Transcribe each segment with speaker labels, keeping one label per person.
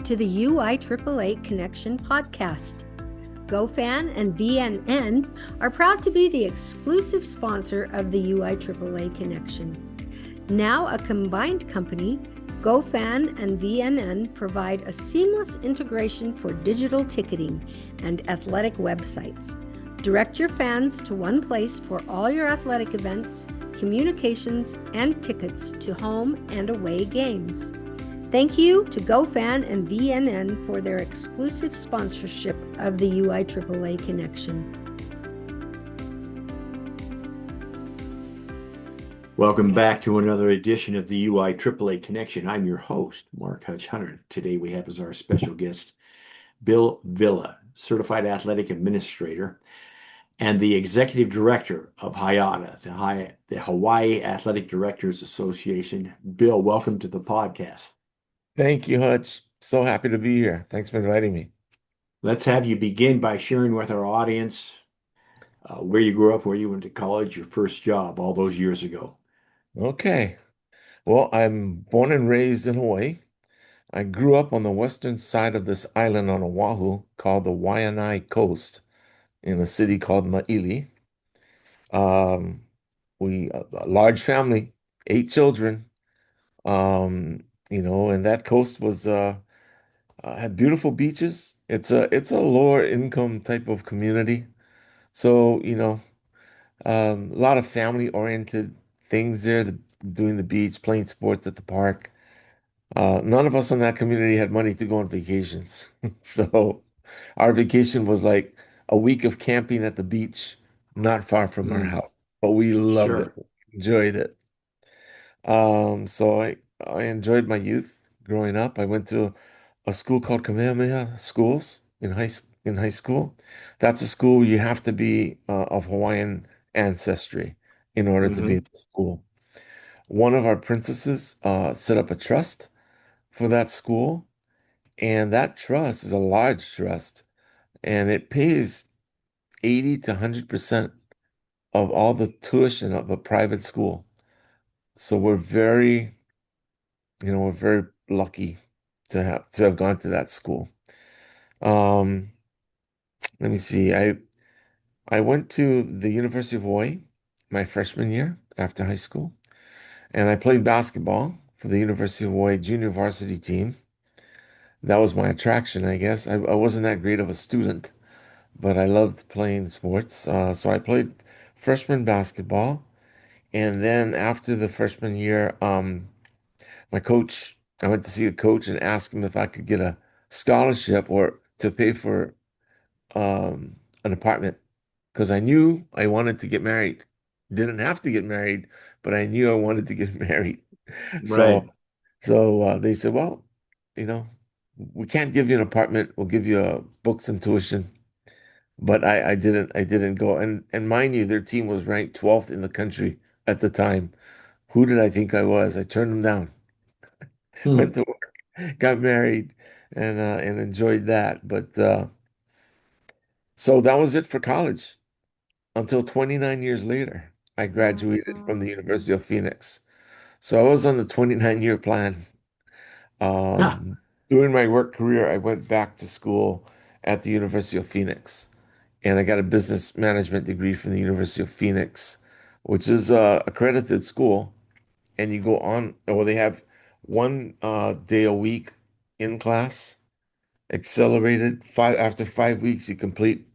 Speaker 1: to the UIAAA Connection podcast. GoFan and VNN are proud to be the exclusive sponsor of the UIAAA Connection. Now a combined company, GoFan and VNN provide a seamless integration for digital ticketing and athletic websites. Direct your fans to one place for all your athletic events, communications, and tickets to home and away games. Thank you to GoFan and VNN for their exclusive sponsorship of the UIAAA Connection.
Speaker 2: Welcome back to another edition of the UIAAA Connection. I'm your host, Mark Hutch Hunter. Today we have as our special guest, Bill Villa, Certified Athletic Administrator and the Executive Director of HIADA, the Hawaii Athletic Directors Association. Bill, welcome to the podcast.
Speaker 3: Thank you, Hutch. So happy to be here. Thanks for inviting me.
Speaker 2: Let's have you begin by sharing with our audience where you grew up, where you went to college, your first job all those years ago.
Speaker 3: Okay. Well, I'm born and raised in Hawaii. I grew up on the western side of this island on Oahu called the Waianae Coast in a city called Maili. A large family, 8 children. And that coast was had beautiful beaches. It's a lower income type of community. So, a lot of family oriented things there, doing the beach, playing sports at the park. None of us in that community had money to go on vacations. So our vacation was like a week of camping at the beach, not far from our house. But we loved it,
Speaker 2: Sure.
Speaker 3: enjoyed it. So I enjoyed my youth growing up. I went to a school called Kamehameha Schools in high school. That's a school you have to be of Hawaiian ancestry in order to be
Speaker 2: Mm-hmm.
Speaker 3: at the school. One of our princesses set up a trust for that school, and that trust is a large trust, and it pays 80 to 100% of all the tuition of a private school. So we're very lucky to have gone to that school. Um, Let me see. I went to the University of Hawaii my freshman year after high school, and I played basketball for the University of Hawaii junior varsity team. That was my attraction, I guess. I wasn't that great of a student, but I loved playing sports. So I played freshman basketball, and then after the freshman year, I went to see a coach and asked him if I could get a scholarship or to pay for an apartment because I knew I wanted to get married. Didn't have to get married, but I knew I wanted to get married. So,
Speaker 2: Right.
Speaker 3: so they said, well, you know, we can't give you an apartment. We'll give you books and tuition. But I didn't go. And mind you, their team was ranked 12th in the country at the time. Who did I think I was? I turned them down.
Speaker 2: Hmm.
Speaker 3: Went to work, got married, and enjoyed that. But so that was it for college until 29 years later. I graduated from the University of Phoenix. So I was on the 29-year plan.
Speaker 2: Ah,
Speaker 3: Um, During my work career, I went back to school at the University of Phoenix, and I got a business management degree from the University of Phoenix, which is a accredited school. And you go on, or they have one day a week in class, accelerated. After 5 weeks, you complete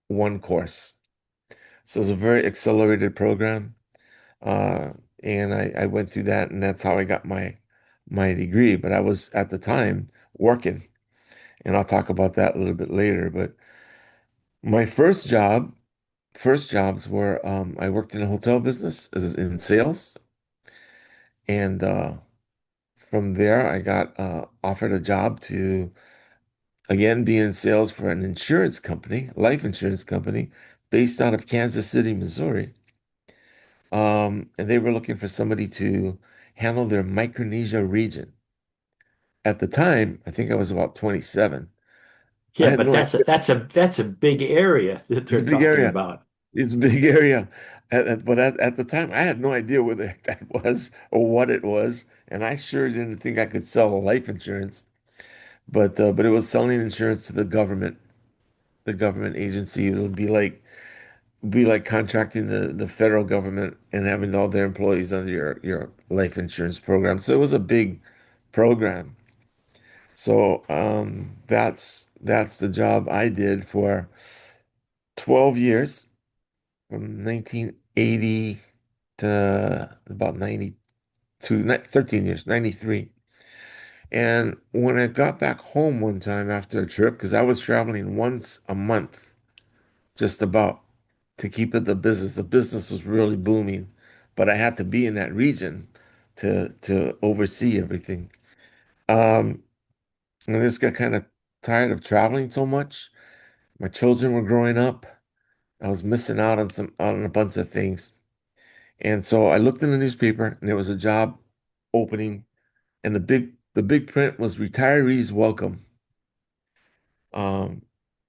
Speaker 3: one course. So it's a very accelerated program. Uh, and I went through that, and that's how I got my degree. But I was at the time working, and I'll talk about that a little bit later. But my first jobs were I worked in a hotel business as in sales, and from there I got offered a job to again be in sales for an insurance company, life insurance company, based out of Kansas City, Missouri. And they were looking for somebody to handle their Micronesia region. At the time, I think I was about 27. I
Speaker 2: yeah,
Speaker 3: had
Speaker 2: but
Speaker 3: no idea.
Speaker 2: that's a big area that
Speaker 3: It's a
Speaker 2: they're
Speaker 3: big
Speaker 2: talking
Speaker 3: area.
Speaker 2: about.
Speaker 3: It's a big area. But at the time, I had no idea where the heck that was or what it was. And I sure didn't think I could sell a life insurance. but it was selling insurance to the government agency. It would be like contracting the federal government and having all their employees under your life insurance program. So it was a big program. So that's the job I did for 12 years from 1980 to about 92, 13 years, 93. And when I got back home one time after a trip, because I was traveling once a month, just about to keep it the business was really booming, but I had to be in that region to oversee everything. Um, and I just got kind of tired of traveling so much. My children were growing up. I was missing out on on a bunch of things. And so I looked in the newspaper and there was a job opening and the big print was retirees welcome. Um,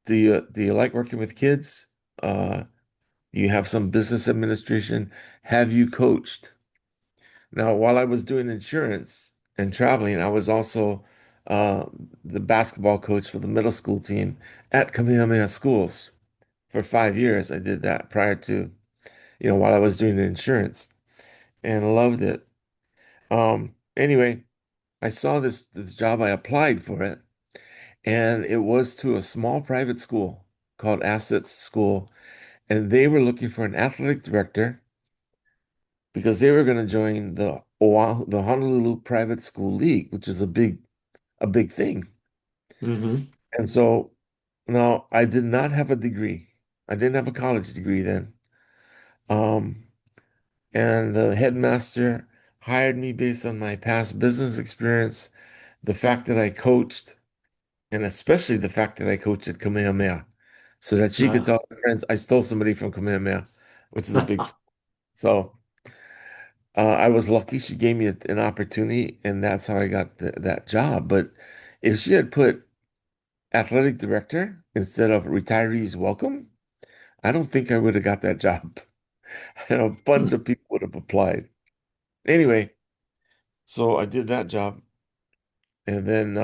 Speaker 3: do you like working with kids? Do you have some business administration? Have you coached? Now, while I was doing insurance and traveling, I was also uh, the basketball coach for the middle school team at Kamehameha Schools for 5 years. I did that prior to, while I was doing the insurance and loved it. Anyway, I saw this job. I applied for it, and it was to a small private school called Assets School, and they were looking for an athletic director because they were going to join the Honolulu Private School League, which is a big thing.
Speaker 2: Hmm.
Speaker 3: And so now I did not have a degree. I didn't have a college degree then. Um, and the headmaster hired me based on my past business experience, the fact that I coached, and especially the fact that I coached at Kamehameha, so that she could
Speaker 2: Uh,
Speaker 3: tell her friends I stole somebody from Kamehameha, which is a big school. So I was lucky she gave me an opportunity, and that's how I got that job. But if she had put athletic director instead of retirees welcome, I don't think I would have got that job. And a bunch of people would have applied. Anyway, so I did that job, and then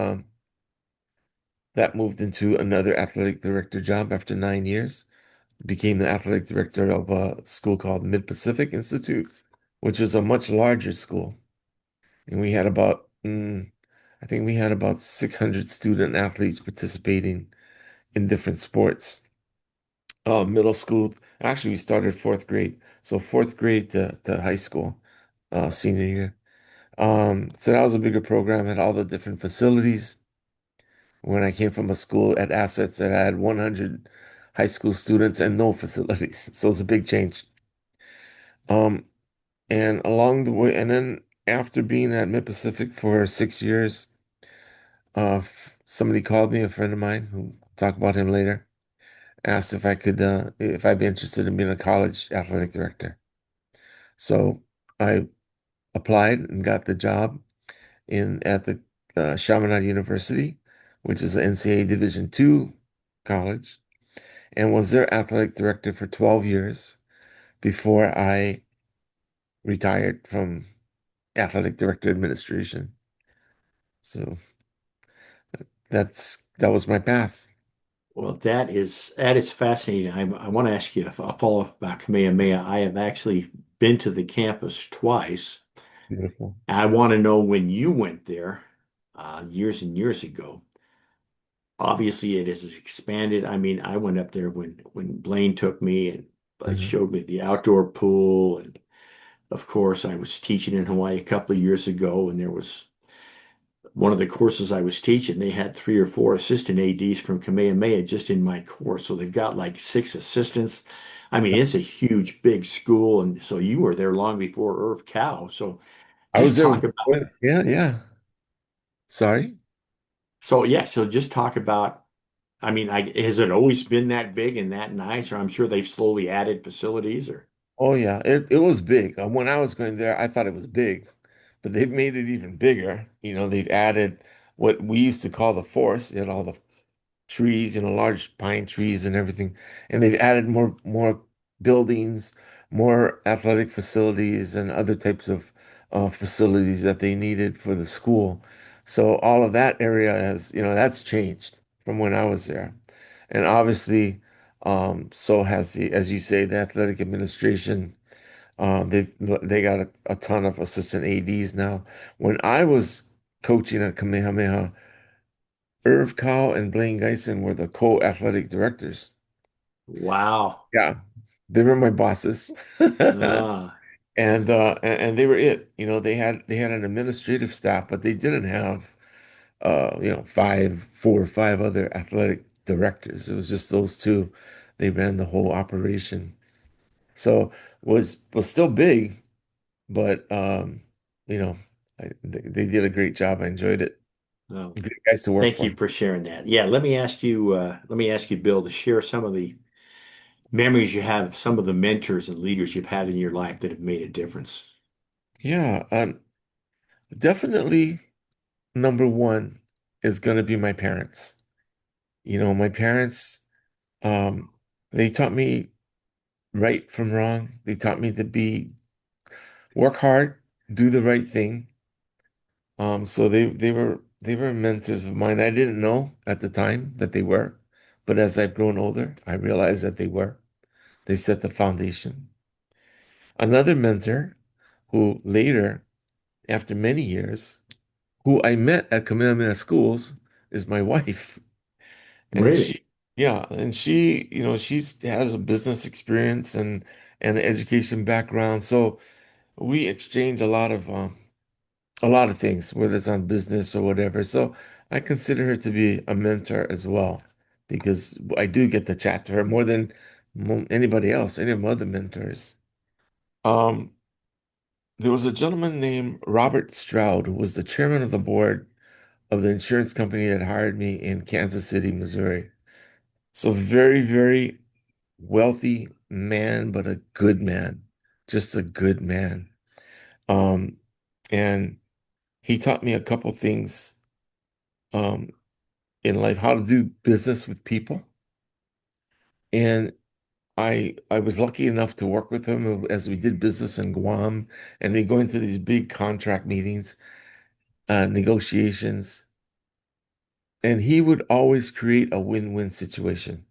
Speaker 3: that moved into another athletic director job after 9 years. Became the athletic director of a school called Mid-Pacific Institute, which is a much larger school. And we had I think we had about 600 student athletes participating in different sports. Middle school, actually, we started fourth grade. So fourth grade to high school, senior year. So that was a bigger program, had all the different facilities. When I came from a school at Assets that had 100 high school students and no facilities. So it's a big change. Um, and along the way, and then after being at Mid Pacific for 6 years, somebody called me, a friend of mine, who I'll talk about him later, asked if I'd be interested in being a college athletic director. So I applied and got the job in at the Chaminade University, which is an NCAA Division II college, and was their athletic director for 12 years before I retired from athletic director administration. So that was my path.
Speaker 2: well, that is fascinating. I want to ask you a follow-up about Kamehameha. I have actually been to the campus twice.
Speaker 3: Beautiful.
Speaker 2: I want to know when you went there years and years ago. Obviously, it has expanded. I mean, I went up there when Blaine took me and
Speaker 3: Mhm.
Speaker 2: showed me the outdoor pool, and of course, I was teaching in Hawaii a couple of years ago, and there was one of the courses I was teaching. They had three or four assistant ADs from Kamehameha just in my course, so they've got like six assistants. I mean, it's a huge, big school, and so you were there long before Irv Cow. So
Speaker 3: I was
Speaker 2: just
Speaker 3: there
Speaker 2: talk
Speaker 3: with,
Speaker 2: about.
Speaker 3: yeah, yeah. Sorry.
Speaker 2: So yeah, so just talk about. I mean, has it always been that big and that nice, or I'm sure they've slowly added facilities, or
Speaker 3: Oh yeah, it was big. When I was going there, I thought it was big, but they've made it even bigger. They've added what we used to call the forest. You had all the trees, large pine trees and everything, and they've added more buildings, more athletic facilities, and other types of facilities that they needed for the school. So all of that area has, that's changed from when I was there. And obviously, so has as you say, the athletic administration. They got a ton of assistant ADs now. When I was coaching at Kamehameha, Irv Cow and Blaine Geisen were the co-athletic directors.
Speaker 2: Wow.
Speaker 3: Yeah, they were my bosses.
Speaker 2: Ah,
Speaker 3: And they were it. They had an administrative staff, but they didn't have four or five other athletic directors. It was just those two. They ran the whole operation. So was still big, but you know, they did a great job. I enjoyed it.
Speaker 2: no.
Speaker 3: Great guys to work
Speaker 2: Thank
Speaker 3: for.
Speaker 2: you for sharing that. Yeah, let me ask you, Bill, to share some of the memories you have, some of the mentors and leaders you've had in your life that have made a difference.
Speaker 3: Yeah, definitely number one is going to be my parents. My parents, um, they taught me right from wrong. They taught me to work hard, do the right thing. So they were mentors of mine. I didn't know at the time that they were, but as I've grown older, I realized that they were. They set the foundation. Another mentor who later, after many years, who I met at Kamehameha Schools is my wife. And
Speaker 2: Really?
Speaker 3: she has a business experience and an education background. So we exchange a lot of things, whether it's on business or whatever. So I consider her to be a mentor as well, because I do get to chat to her more than anybody else, any of my other mentors. Um, there was a gentleman named Robert Stroud who was the chairman of the board of the insurance company that hired me in Kansas City, Missouri. So very, very wealthy man, but a good man, just a good man. Um, and he taught me a couple things um, in life, how to do business with people. And I was lucky enough to work with him as we did business in Guam, and we go into these big contract meetings, negotiations, and he would always create a win-win situation.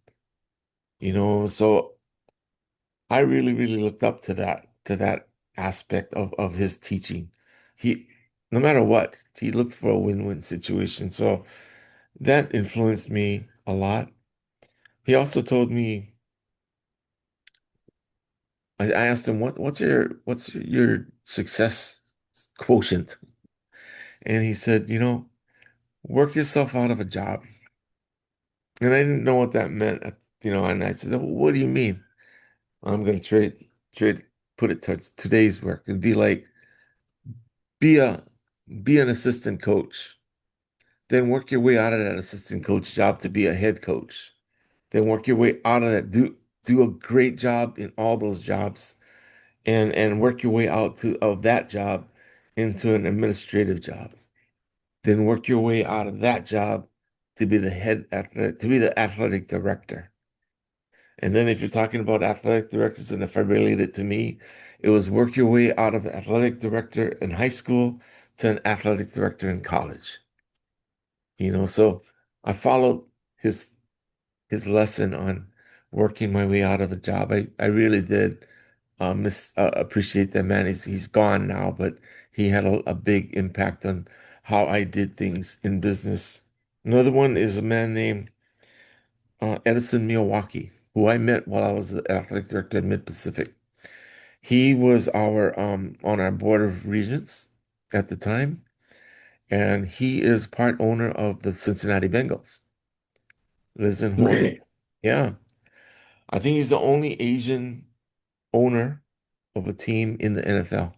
Speaker 3: So I really, really looked up to that aspect of his teaching. He, no matter what, he looked for a win-win situation. So that influenced me a lot. He also told me, I asked him, what's your success quotient? And he said, work yourself out of a job. And I didn't know what that meant, and I said, what do you mean? I'm going to trade, put it towards today's work. It'd be like, be a, be an assistant coach, then work your way out of that assistant coach job to be a head coach, then work your way out of that, do a great job in all those jobs, and work your way out of that job into an administrative job. Then work your way out of that job to be the athletic director. And then if you're talking about athletic directors, and if I relate it to me, it was work your way out of athletic director in high school to an athletic director in college. So I followed his his lesson on working my way out of a job. I really did appreciate that man. He's gone now, but he had a big impact on how I did things in business. Another one is a man named Edison Miyawaki, who I met while I was the athletic director at Mid-Pacific. He was our on our board of regents at the time, and he is part owner of the Cincinnati Bengals. Lives in Hawaii.
Speaker 2: Really?
Speaker 3: Yeah. I think he's the only Asian owner of a team in the NFL.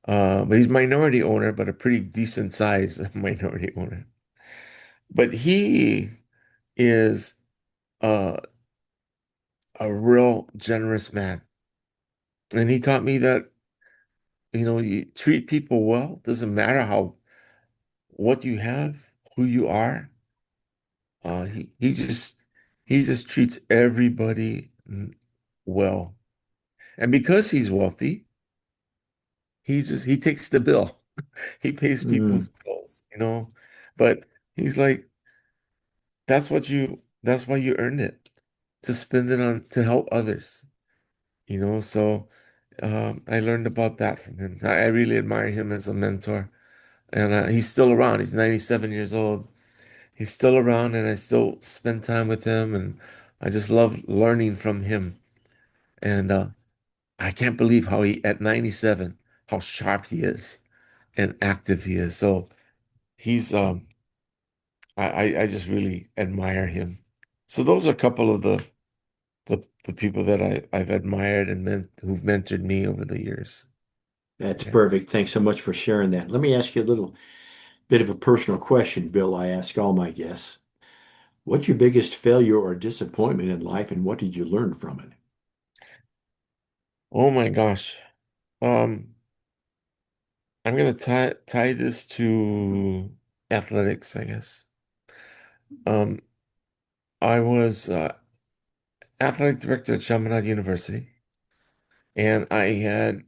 Speaker 3: But he's minority owner, but a pretty decent size minority owner. But he is uh, a real generous man. And he taught me that, you treat people well. Doesn't matter what you have, who you are. He just treats everybody well. And because he's wealthy, he takes the bill. He pays people's
Speaker 2: Mm.
Speaker 3: bills, you know. But he's like, that's why you earned it, to spend it on to help others, you know. So I learned about that from him. I really admire him as a mentor. And he's still around. He's 97 years old. He's still around, and I still spend time with him, and I just love learning from him. And I can't believe how he, at 97, how sharp he is and active he is. So he's, I just really admire him. So those are a couple of the people that I've admired and who've mentored me over the years.
Speaker 2: That's
Speaker 3: Yeah.
Speaker 2: perfect. Thanks so much for sharing that. Let me ask you a little bit of a personal question, Bill. I ask all my guests. What's your biggest failure or disappointment in life, and what did you learn from it?
Speaker 3: Oh my gosh. Um, I'm gonna tie this to athletics, I guess. Um, I was athletic director at Chaminade University, and I had,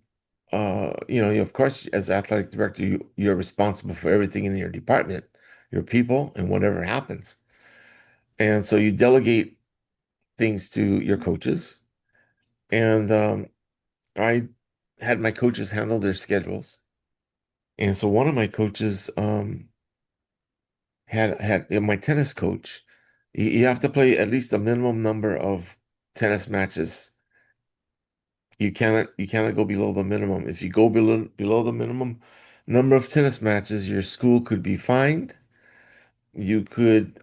Speaker 3: of course, as athletic director, you're responsible for everything in your department, your people, and whatever happens. And so you delegate things to your coaches, and I had my coaches handle their schedules. And so one of my coaches had my tennis coach. You have to play at least a minimum number of tennis matches. You cannot go below the minimum. If you go below the minimum number of tennis matches, your school could be fined. You could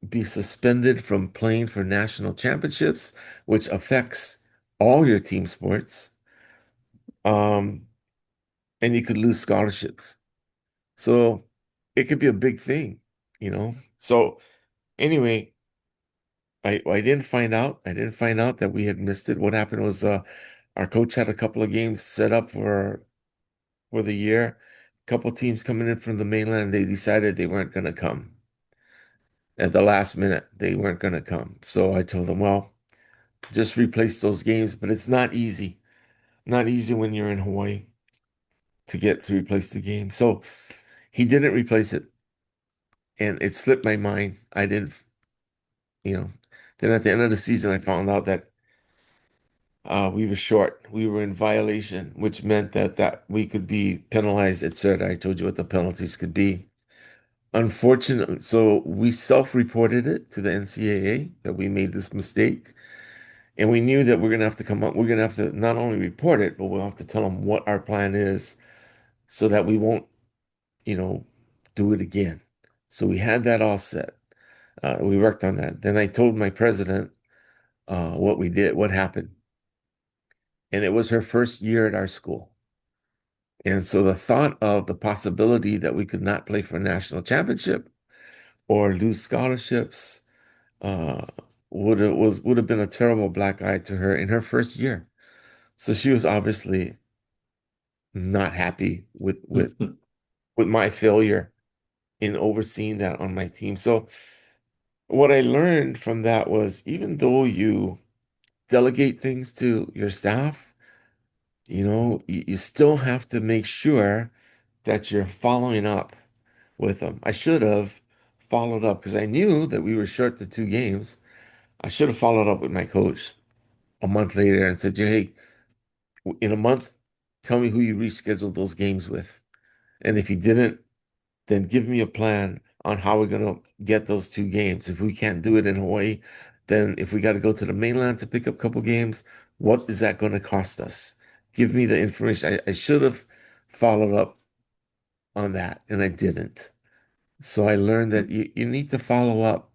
Speaker 3: be suspended from playing for national championships, which affects all your team sports. Um, and you could lose scholarships. So it could be a big thing, you know. So anyway, I didn't find out. I didn't find out that we had missed it. What happened was our coach had a couple of games set up for the year. A couple of teams coming in from the mainland, they decided they weren't going to come. At the last minute, they weren't going to come. So I told them, well, just replace those games, but it's not easy. Not easy when you're in Hawaii to get to replace the game. So he didn't replace it, and it slipped my mind. I didn't, you know. Then at the end of the season, I found out that we were short. We were in violation, which meant that we could be penalized, etc. I told you what the penalties could be. Unfortunately, so we self-reported it to the NCAA that we made this mistake. And we knew that we're going to have to come up, we're going to have to not only report it, but we'll have to tell them what our plan is so that we won't, you know, do it again. So we had that all set. We worked on that. Then I told my president what we did, what happened. And it was her first year at our school. And so the thought of the possibility that we could not play for a national championship or lose scholarships uh, would have been a terrible black eye to her in her first year. So she was obviously not happy with my failure in overseeing that on my team. So what I learned from that was even though you delegate things to your staff, you still have to make sure that you're following up with them. I should have followed up because I knew that we were short the two games. I should have followed up with my coach a month later and said, hey, in a month, tell me who you rescheduled those games with. And if you didn't, then give me a plan on how we're going to get those two games. If we can't do it in Hawaii, then if we got to go to the mainland to pick up a couple games, what is that going to cost us? Give me the information. I should have followed up on that, and I didn't. So I learned that you need to follow up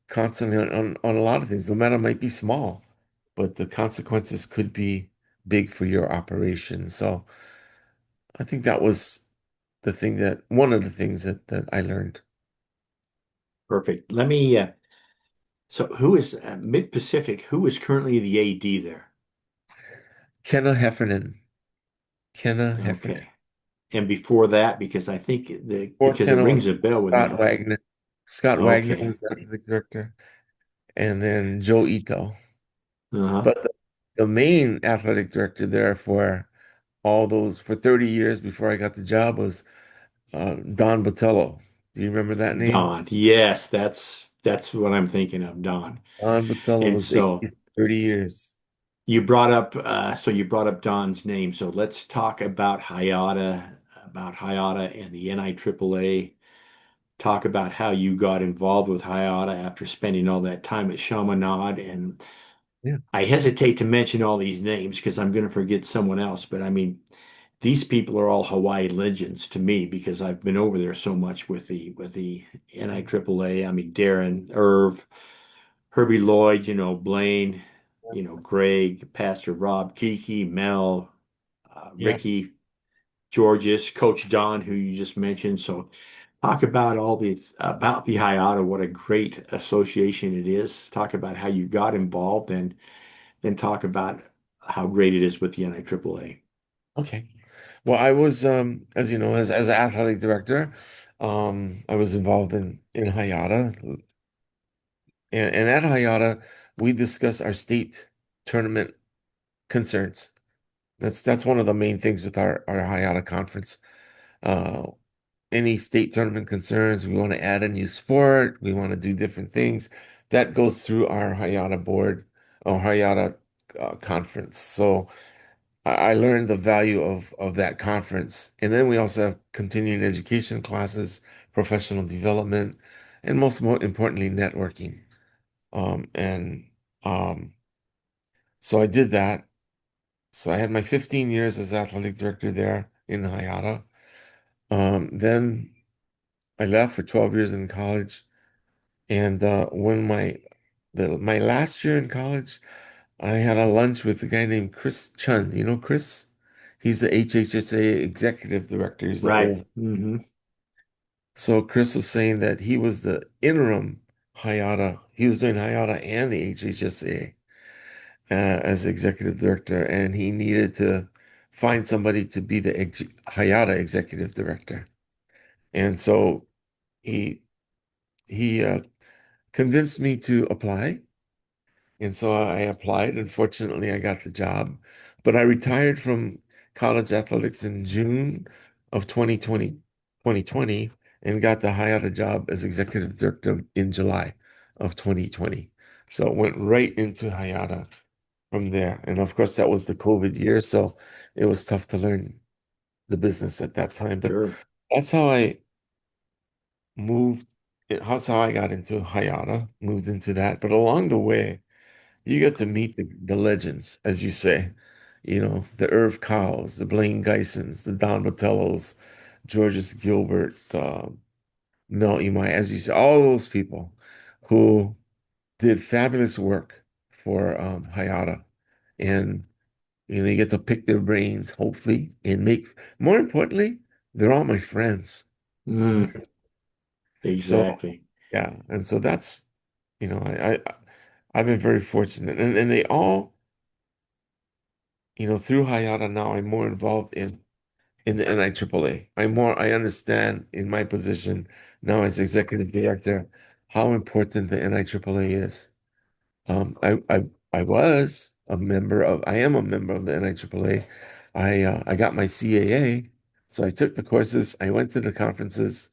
Speaker 3: constantly on a lot of things. The matter might be small, but the consequences could be big for your operation. So I think that was one of the things that I learned.
Speaker 2: Perfect. So who is Mid-Pacific? Who is currently the AD there?
Speaker 3: Kenna Heffernan. Kenna Heffernan.
Speaker 2: Okay. And before that, because I think
Speaker 3: Or
Speaker 2: because it
Speaker 3: Kenna
Speaker 2: rings
Speaker 3: was
Speaker 2: a bell with
Speaker 3: Scott
Speaker 2: me.
Speaker 3: Wagner. Scott Wagner
Speaker 2: Okay.
Speaker 3: was athletic director, and then Joe Ito.
Speaker 2: Uh-huh.
Speaker 3: But the main athletic director there for all those for 30 years before I got the job was Don Botello. Do you remember that name?
Speaker 2: Don. Yes, that's what I'm thinking of, Don.
Speaker 3: Don Botello
Speaker 2: And
Speaker 3: was the
Speaker 2: so
Speaker 3: 30 years.
Speaker 2: you brought up Don's name. So let's talk about HIADA and the NIAAA. Talk about how you got involved with HIADA after spending all that time at Chaminade. And
Speaker 3: Yeah.
Speaker 2: I hesitate to mention all these names because I'm going to forget someone else. But I mean, these people are all Hawaii legends to me because I've been over there so much with the NIAAA. I mean, Darren, Irv, Herbie Lloyd, Blaine, Greg, Pastor Rob, Kiki, Mel,
Speaker 3: Yeah.
Speaker 2: Ricky, Georges, Coach Don, who you just mentioned. So talk about about the HIATA, what a great association it is. Talk about how you got involved and then talk about how great it is with the NIAAA.
Speaker 3: Okay. Well, I was, as you know, as an athletic director, I was involved in HIATA, and at HIATA, we discuss our state tournament concerns. That's one of the main things with our HIATA conference. Uh, any state tournament concerns, we want to add a new sport, we want to do different things. That goes through our HIATA board or HIATA conference. So I learned the value of that conference. And then we also have continuing education classes, professional development, and more importantly, networking. And um, so I did that. So I had my 15 years as athletic director there in HIATA. Then I left for 12 years in college. And when my last year in college, I had a lunch with a guy named Chris Chun. You know Chris? He's the HHSA executive director. He's the
Speaker 2: Right.
Speaker 3: old.
Speaker 2: Hmm.
Speaker 3: So Chris was saying that he was the interim HIATA. He was doing HIATA and the HHSA as executive director, and he needed to find somebody to be the HIATA executive director. And so he he convinced me to apply. And so I applied, and fortunately, I got the job. But I retired from college athletics in June of 2020, and got the HIATA job as executive director in July of 2020. So it went right into HIATA from there. And of course, that was the COVID year, so it was tough to learn the business at that time. But
Speaker 2: Sure.
Speaker 3: that's how I moved. That's how I got into HIATA, moved into that. But along the way, you get to meet the legends, as you say, the Irv Cows, the Blaine Geisens, the Don Botellos, Georges Gilbert, Mel Imai, as you say, all those people who did fabulous work for HIATA. And, you get to pick their brains, hopefully, and more importantly, they're all my friends.
Speaker 2: Mm,
Speaker 3: So,
Speaker 2: exactly.
Speaker 3: yeah. And so that's, I've been very fortunate. And they all, through HIATA now, I'm more involved in the NIAAA. I understand in my position now as executive director how important the NIAAA is. Um, I I I am a member of the NIAAA. I got my CAA, so I took the courses. I went to the conferences.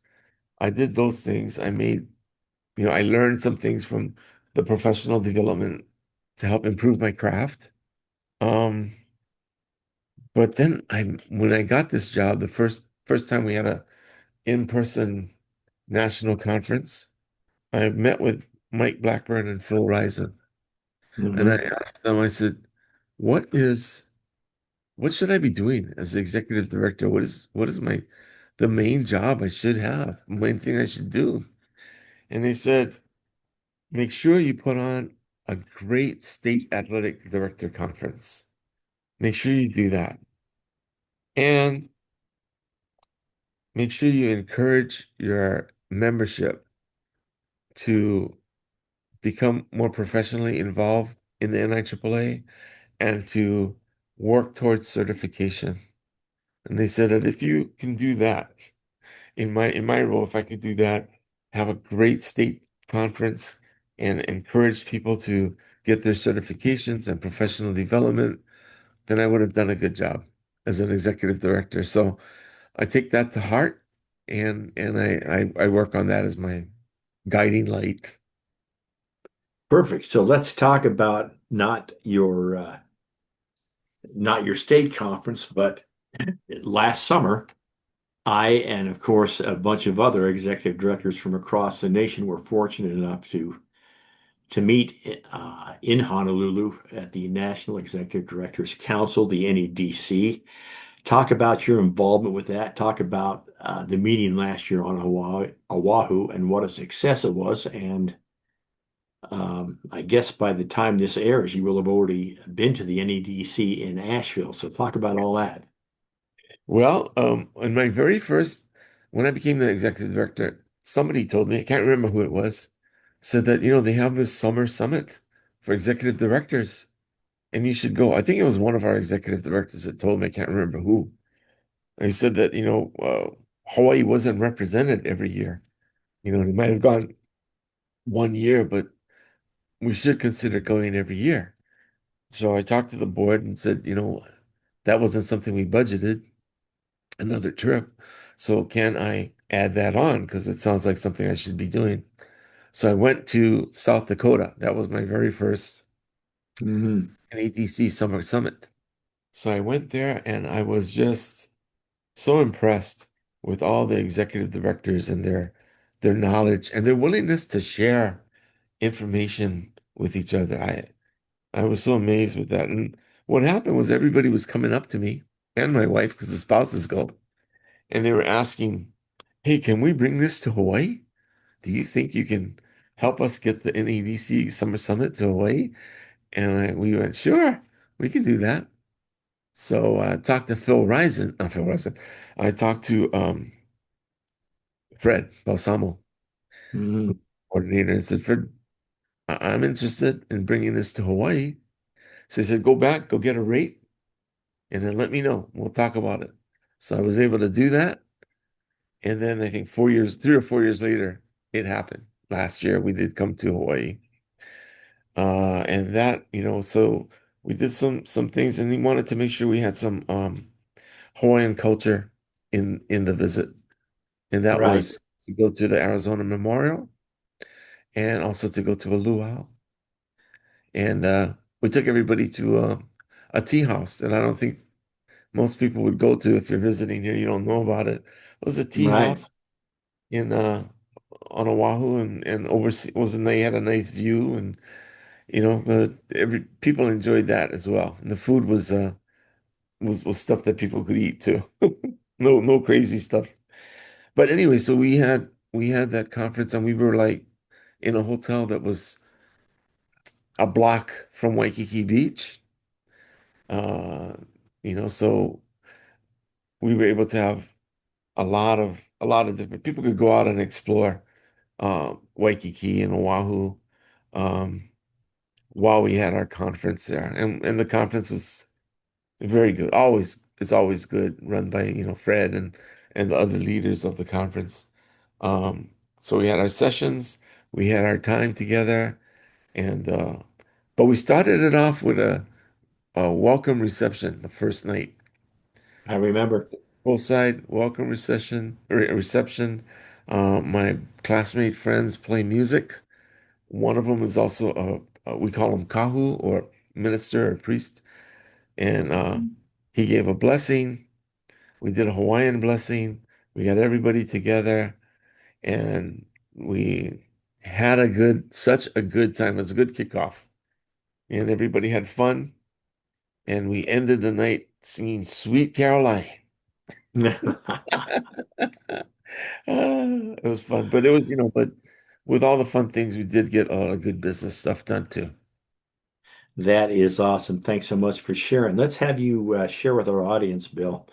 Speaker 3: I did those things. I learned some things from the professional development to help improve my craft. Um, But then when I got this job, the first time we had a in-person national conference, I met with Mike Blackburn and Phil Risen, and I
Speaker 2: Hmm.
Speaker 3: asked them, I said, what should I be doing as the executive director? What is the main job I should have, main thing I should do? And they said, make sure you put on a great state athletic director conference. Make sure you do that. And make sure you encourage your membership to become more professionally involved in the NIAAA and to work towards certification. And they said that if you can do that, in my role, if I could do that, have a great state conference and encourage people to get their certifications and professional development, then I would have done a good job. as an executive director. So I take that to heart, and I work on that as my guiding light.
Speaker 2: Perfect. So let's talk about not your state conference, but last summer, I and of course a bunch of other executive directors from across the nation were fortunate enough to meet in Honolulu at the National Executive Directors Council, the NEDC. Talk about your involvement with that. Talk about the meeting last year on Oahu and what a success it was. And I guess by the time this airs, you will have already been to the NEDC in Asheville. So talk about all that.
Speaker 3: Well, in my very first, when I became the executive director, somebody told me, I can't remember who it was, said that, they have this summer summit for executive directors and you should go. I think it was one of our executive directors that told me, I can't remember who. And he said that, Hawaii wasn't represented every year. They might have gone one year, but we should consider going every year. So I talked to the board and said, that wasn't something we budgeted, another trip. So can I add that on? Because it sounds like something I should be doing. So I went to South Dakota. That was my very first
Speaker 2: Hmm.
Speaker 3: NADC Summer Summit. So I went there and I was just so impressed with all the executive directors and their knowledge and their willingness to share information with each other. I was so amazed with that. And what happened was everybody was coming up to me and my wife, because the spouses go, and they were asking, "Hey, can we bring this to Hawaii? Do you think you can help us get the NADC Summer Summit to Hawaii?" And we went, "Sure, we can do that." So I talked to Phil Risen, not Phil Risen. I talked to Fred Balsamo,
Speaker 2: Hmm.
Speaker 3: coordinator, and said, "Fred, I'm interested in bringing this to Hawaii." So he said, "Go back, go get a rate, and then let me know. We'll talk about it." So I was able to do that. And then I think 4 years, 3 or 4 years later, it happened. Last year, we did come to Hawaii. And that, so we did some things, and he wanted to make sure we had some Hawaiian culture in the visit. And that
Speaker 2: Right.
Speaker 3: was to go to the Arizona Memorial and also to go to a luau. And we took everybody to a tea house that I don't think most people would go to if you're visiting here. You don't know about it. It was a tea
Speaker 2: Right.
Speaker 3: house in on Oahu, and oversee was and they had a nice view, and every people enjoyed that as well. And the food was stuff that people could eat too. No crazy stuff. But anyway, so we had that conference, and we were like in a hotel that was a block from Waikiki Beach. Uh, so we were able to have a lot of different people could go out and explore Waikiki and Oahu um, while we had our conference there. And the conference was very good. It's always good, run by, Fred and the other leaders of the conference. So we had our sessions, we had our time together, and but we started it off with a welcome reception the first night.
Speaker 2: I remember.
Speaker 3: Poolside welcome reception. My classmate friends play music. One of them is also we call him kahu, or minister or priest, and he gave a blessing. We did a Hawaiian blessing. We got everybody together, and we had such a good time. It was a good kickoff, and everybody had fun. And we ended the night singing "Sweet Caroline." It was fun, but but with all the fun things, we did get a lot of good business stuff done too.
Speaker 2: That is awesome. Thanks so much for sharing. Let's have you share with our audience, Bill,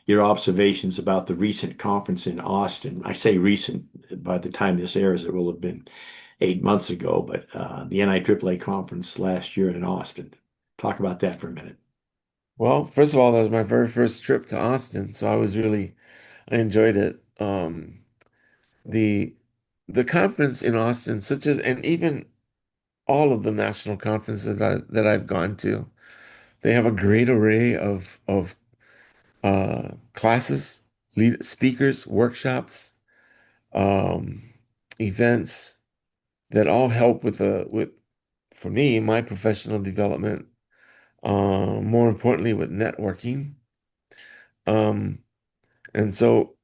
Speaker 2: your observations about the recent conference in Austin. I say recent, by the time this airs, it will have been 8 months ago, but the NIAAA conference last year in Austin. Talk about that for a minute.
Speaker 3: Well, first of all, that was my very first trip to Austin, so I enjoyed it. The the conference in Austin, such as and even all of the national conferences that I've gone to, they have a great array of classes, speakers, workshops, um, events that all help with for me my professional development. More importantly, with networking. Um, and so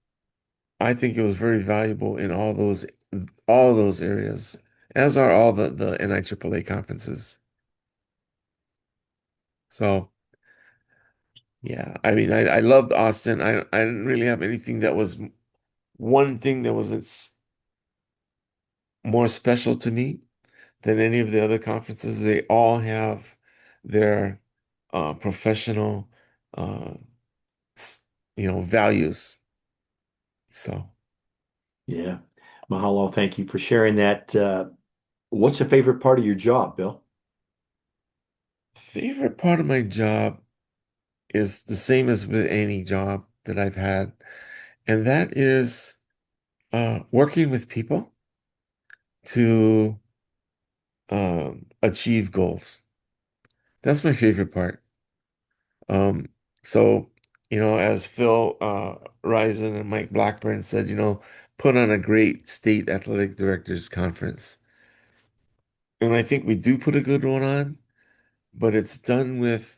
Speaker 3: I think it was very valuable in all those areas, as are all the NIAAA conferences. So yeah, I mean, I loved Austin. I didn't really have anything that was one thing that was more special to me than any of the other conferences. They all have their professional, uh, s- values. So,
Speaker 2: Yeah. Mahalo. Thank you for sharing that. What's a favorite part of your job, Bill?
Speaker 3: favorite part of my job is the same as with any job that I've had, and that is working with people to achieve goals. That's my favorite part. Um, so, as Phil Risen and Mike Blackburn said, put on a great state athletic directors conference. And I think we do put a good one on, but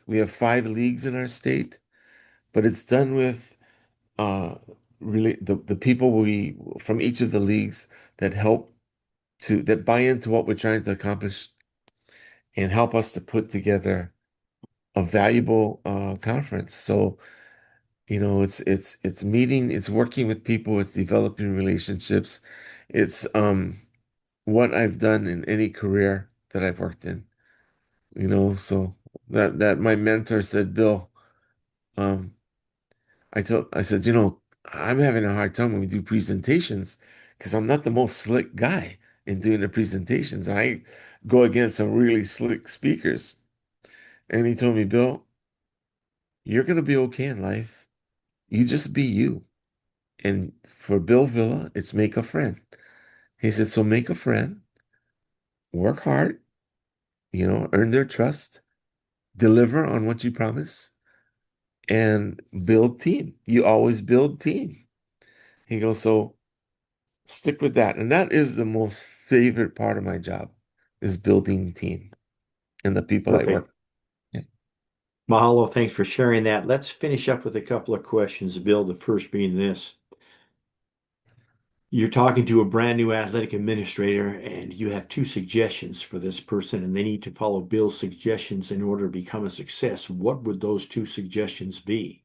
Speaker 3: we have 5 leagues in our state, but it's done with uh, really the people from each of the leagues that that buy into what we're trying to accomplish and help us to put together a valuable conference. So, it's working with people, it's developing relationships. It's what I've done in any career that I've worked in, so that my mentor said, Bill, um, I said, I'm having a hard time when we do presentations because I'm not the most slick guy in doing the presentations. I go against some really slick speakers. And he told me, Bill, you're gonna be okay in life. You just be you. And for Bill Villa, it's make a friend. He said, so make a friend, work hard, earn their trust, deliver on what you promise, and build team. You always build team. He goes, so stick with that. And that is the most favorite part of my job is building team and the people I
Speaker 2: Perfect.
Speaker 3: work. Yeah.
Speaker 2: Mahalo. Thanks for sharing that. Let's finish up with a couple of questions, Bill. The first being this. You're talking to a brand new athletic administrator, and you have two suggestions for this person, and they need to follow Bill's suggestions in order to become a success. What would those two suggestions be?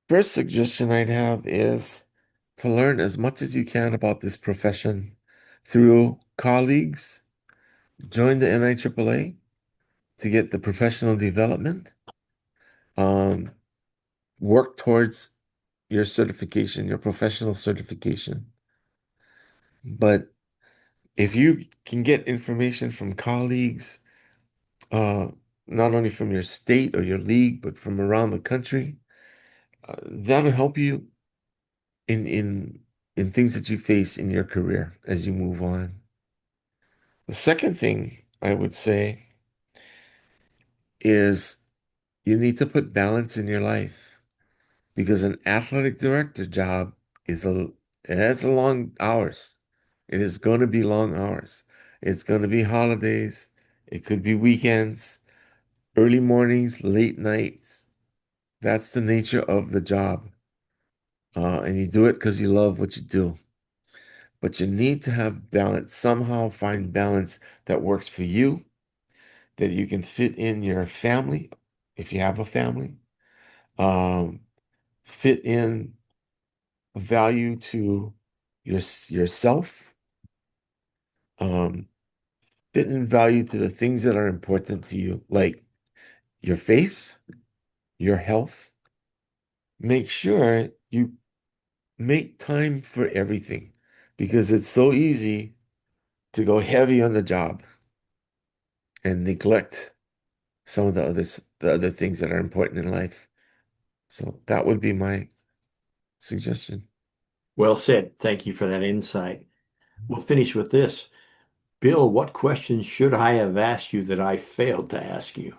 Speaker 3: First suggestion I'd have is to learn as much as you can about this profession through colleagues, join the NIAAA to get the professional development, um, work towards your certification, your professional certification. But if you can get information from colleagues, uh, not only from your state or your league, but from around the country, that'll help you in in in things that you face in your career as you move on. The second thing I would say is you need to put balance in your life because an athletic director job is it's a long hours. It is going to be long hours. It's going to be holidays. It could be weekends, early mornings, late nights. That's the nature of the job. And you do it because you love what you do. But you need to have balance, somehow find balance that works for you, that you can fit in your family, if you have a family, um, fit in value to yourself, um, fit in value to the things that are important to you, like your faith, your health. Make sure you make time for everything because it's so easy to go heavy on the job and neglect some of the other things that are important in life. So that would be my suggestion.
Speaker 2: Well said. Thank you for that insight. We'll finish with this. Bill, what questions should I have asked you that I failed to ask you?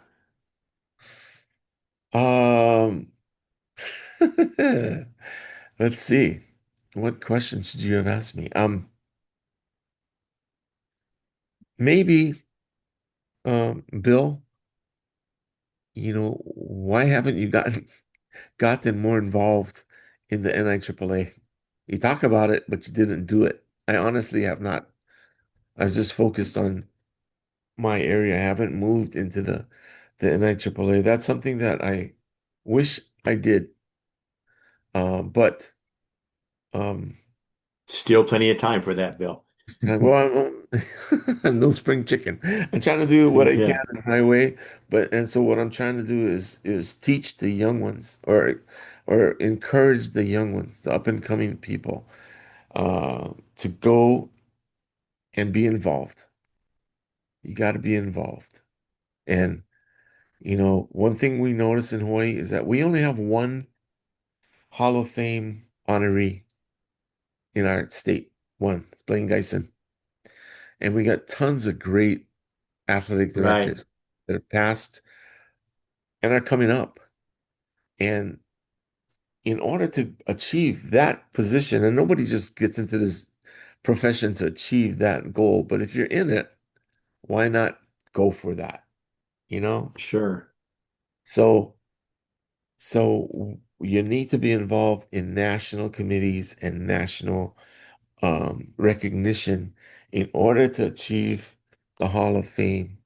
Speaker 3: Um, Let's see. What questions should you have asked me? Maybe, Bill, why haven't you gotten more involved in the NIAAA? You talk about it, but you didn't do it. I honestly have not. I've just focused on my area. I haven't moved into the NIAAA. That's something that I wish I did. But um,
Speaker 2: Still plenty of time for that, Bill.
Speaker 3: this time, well, I'm no spring chicken. I'm trying to do what I can
Speaker 2: Yeah,
Speaker 3: in my way, and so what I'm trying to do is teach the young ones, or encourage the young ones, the up and coming people, to go and be involved. You got to be involved. And one thing we notice in Hawaii is that we only have one Hall of Fame honoree in our state. One, it's Blaine Geisen. And we got tons of great athletic
Speaker 2: right.
Speaker 3: directors that have passed and are coming up. And in order to achieve that position, and nobody just gets into this profession to achieve that goal, but if you're in it, why not go for that? You know?
Speaker 2: Sure.
Speaker 3: So you need to be involved in national committees and national recognition in order to achieve the Hall of Fame.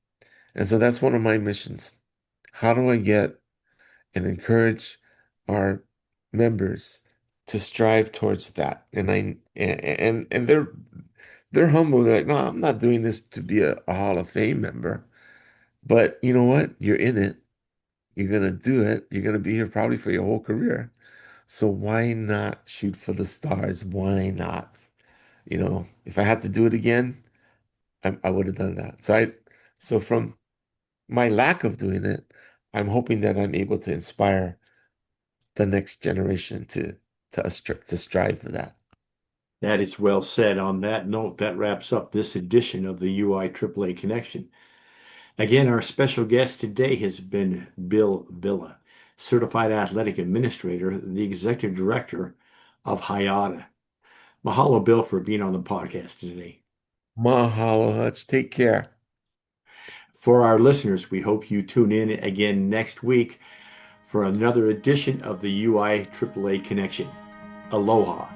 Speaker 3: And so that's one of my missions. How do I get and encourage our members to strive towards that? And they're humble. They're like, no, I'm not doing this to be a Hall of Fame member. But you know what? You're in it. You're gonna do it. You're gonna be here probably for your whole career. So why not shoot for the stars? Why not? If I had to do it again, I would have done that. So from my lack of doing it, I'm hoping that I'm able to inspire the next generation to strive for that.
Speaker 2: That is well said. On that note, that wraps up this edition of the UI AAA Connection. Again, our special guest today has been Bill Villa, Certified Athletic Administrator, the Executive Director of HIADA. Mahalo, Bill, for being on the podcast today.
Speaker 3: Mahalo, Hutch. Take care.
Speaker 2: For our listeners, we hope you tune in again next week for another edition of the UI AAA Connection. Aloha.